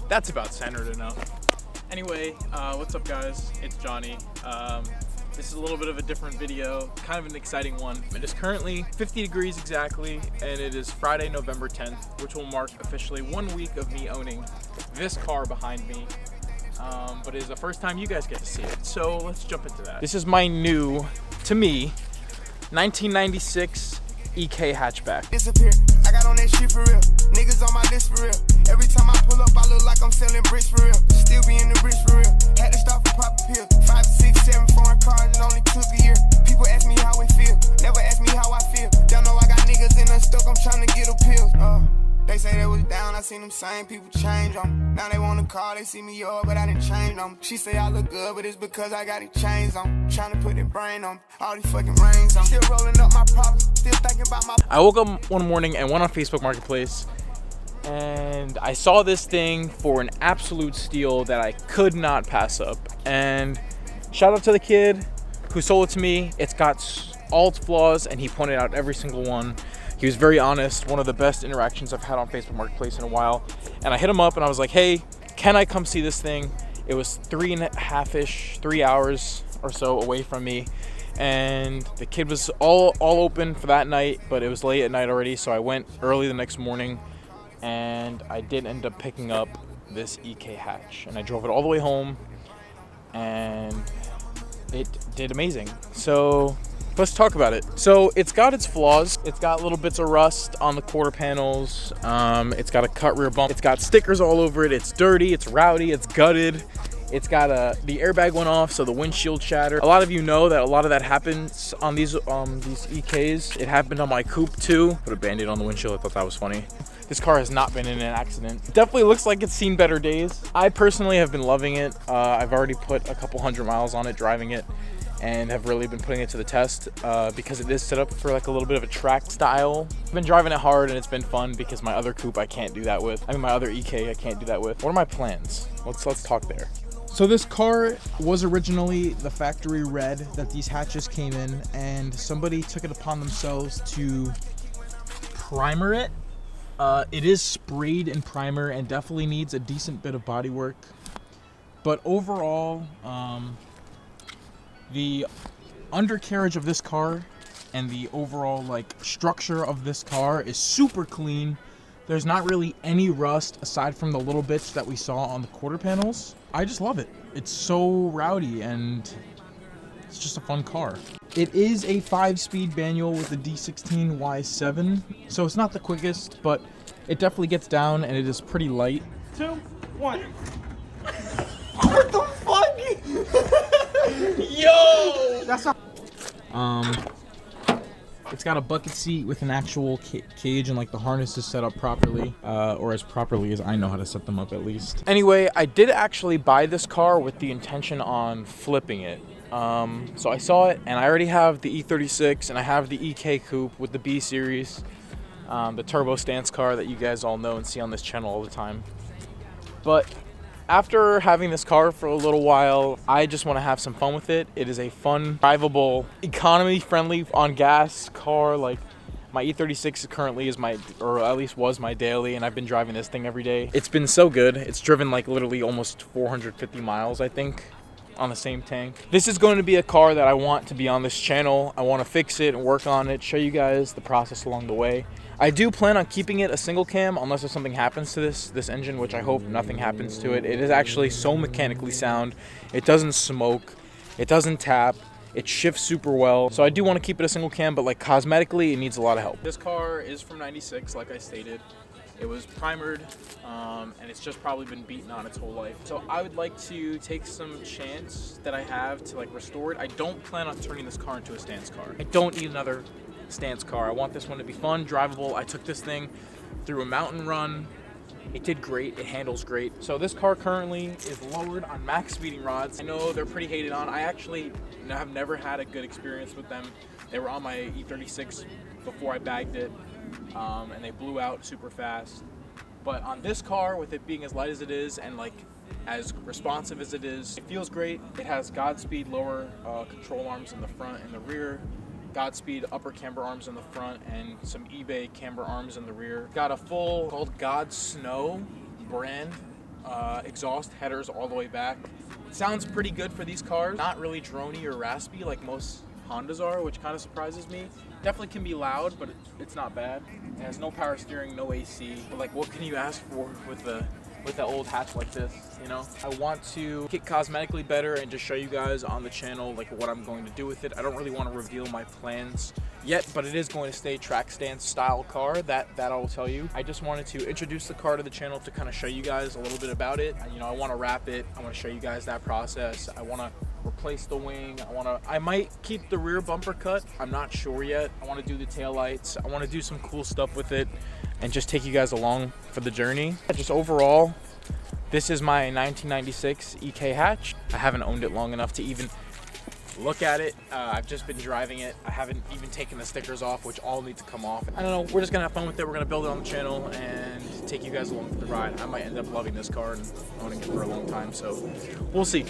That's about centered enough. Anyway, what's up guys? It's Johnny. This is a little bit of a different video, kind of an exciting one. It is currently 50 degrees exactly, and it is Friday, November 10th, which will mark officially 1 week of me owning this car behind me. But it is the first time you guys get to see it, so let's jump into that. This is my new, to me, 1996 EK hatchback. Disappear. I got on that shit for real. Niggas on my list for real. Every time I pull up, I look like I'm selling bricks for real. Still be in the bricks for real. Had to stop for pop a pill. 5, 6, 7 foreign cars, it only took a year. People ask me how it feel. Never ask me how I feel. Don't know I got niggas in the stoke, I'm trying to get a pill. They say they was down, I seen them same people change on. Now they want to call, they see me up, but I didn't change them. She say I look good, but it's because I got it chains on. Trying to put the brain on, all these fucking rings on. Still rolling up my problems, still thinking about my... I woke up one morning and went on Facebook Marketplace, and I saw this thing for an absolute steal that I could not pass up. And shout out to the kid who sold it to me. It's got all its flaws, and he pointed out every single one. He was very honest, one of the best interactions I've had on Facebook Marketplace in a while. And I hit him up and I was like, hey, can I come see this thing? It was 3 hours or so away from me. And the kid was all open for that night, but it was late at night already. So I went early the next morning, and I did end up picking up this EK hatch. And I drove it all the way home, and it did amazing. So let's talk about it. So it's got its flaws. It's got little bits of rust on the quarter panels. It's got a cut rear bump. It's got stickers all over it. It's dirty, it's rowdy, it's gutted. It's got the airbag went off, so the windshield shattered. A lot of you know that a lot of that happens on these EKs. It happened on my coupe too. Put a Band-Aid on the windshield, I thought that was funny. This car has not been in an accident. It definitely looks like it's seen better days. I personally have been loving it. I've already put a couple 100 miles on it driving it, and have really been putting it to the test because it is set up for like a little bit of a track style. I've been driving it hard and it's been fun because my other coupe I can't do that with. I mean, my other EK I can't do that with. What are my plans? Let's talk there. So this car was originally the factory red that these hatches came in, and somebody took it upon themselves to primer it. It is sprayed in primer and definitely needs a decent bit of body work. But overall, the undercarriage of this car and the overall like structure of this car is super clean. There's not really any rust aside from the little bits that we saw on the quarter panels. I just love it. It's so rowdy and it's just a fun car. It is a 5-speed manual with a D16 Y7, so it's not the quickest, but it definitely gets down and it is pretty light. 2, 1. What the fuck? Yo! That's not... It's got a bucket seat with an actual cage, and like the harness is set up properly, or as properly as I know how to set them up at least. Anyway, I did actually buy this car with the intention on flipping it. So I saw it, and I already have the E36, and I have the EK Coupe with the B series, the turbo stance car that you guys all know and see on this channel all the time. But after having this car for a little while, I just want to have some fun with it. It is a fun, drivable, economy-friendly on gas car. Like my E36 currently is or at least was my daily, and I've been driving this thing every day. It's been so good. It's driven like literally almost 450 miles, I think, on the same tank. This is going to be a car that I want to be on this channel. I want to fix it and work on it, show you guys the process along the way. I do plan on keeping it a single cam unless if something happens to this engine, which I hope nothing happens to it. It is actually so mechanically sound. It doesn't smoke, it doesn't tap, it shifts super well. So I do want to keep it a single cam, but like cosmetically, it needs a lot of help. This car is from 96, like I stated. It was primered, and it's just probably been beaten on its whole life. So I would like to take some chance that I have to like restore it. I don't plan on turning this car into a stance car. I don't need another stance car. I want this one to be fun, drivable. I took this thing through a mountain run. It did great. It handles great. So this car currently is lowered on max speeding rods. I know they're pretty hated on. I actually have never had a good experience with them. They were on my E36 before I bagged it, and they blew out super fast. But on this car, with it being as light as it is and like as responsive as it is, it feels great. It has Godspeed lower control arms in the front and the rear, Godspeed upper camber arms in the front, and some eBay camber arms in the rear. Got a full called God Snow brand exhaust headers all the way back. It sounds pretty good for these cars. Not really droney or raspy like most Hondas are, which kind of surprises me. Definitely can be loud, but it's not bad. It has no power steering, no AC. But like, what can you ask for with the old hatch like this, you know? I want to get cosmetically better and just show you guys on the channel like what I'm going to do with it. I don't really want to reveal my plans yet, but it is going to stay track stand style car, that I will tell you. I just wanted to introduce the car to the channel to kind of show you guys a little bit about it. You know, I want to wrap it. I want to show you guys that process. I want to replace the wing. I might keep the rear bumper cut. I'm not sure yet. I want to do the taillights. I want to do some cool stuff with it and just take you guys along for the journey. Just overall, this is my 1996 EK hatch. I haven't owned it long enough to even look at it. I've just been driving it. I haven't even taken the stickers off, which all need to come off. I don't know, we're just gonna have fun with it. We're gonna build it on the channel and take you guys along for the ride. I might end up loving this car and owning it for a long time, so we'll see.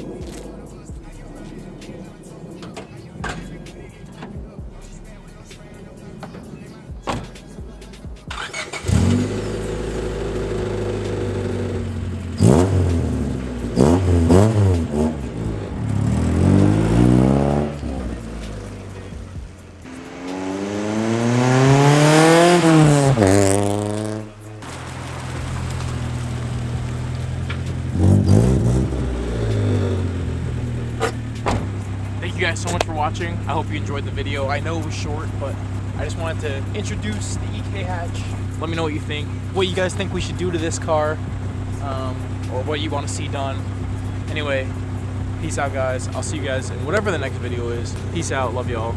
Thank you guys so much for watching. I hope you enjoyed the video. I know it was short, but I just wanted to introduce the EK hatch. Let me know what you think, what you guys think we should do to this car, or what you want to see done. Anyway, peace out guys. I'll see you guys in whatever the next video is. Peace out. Love y'all.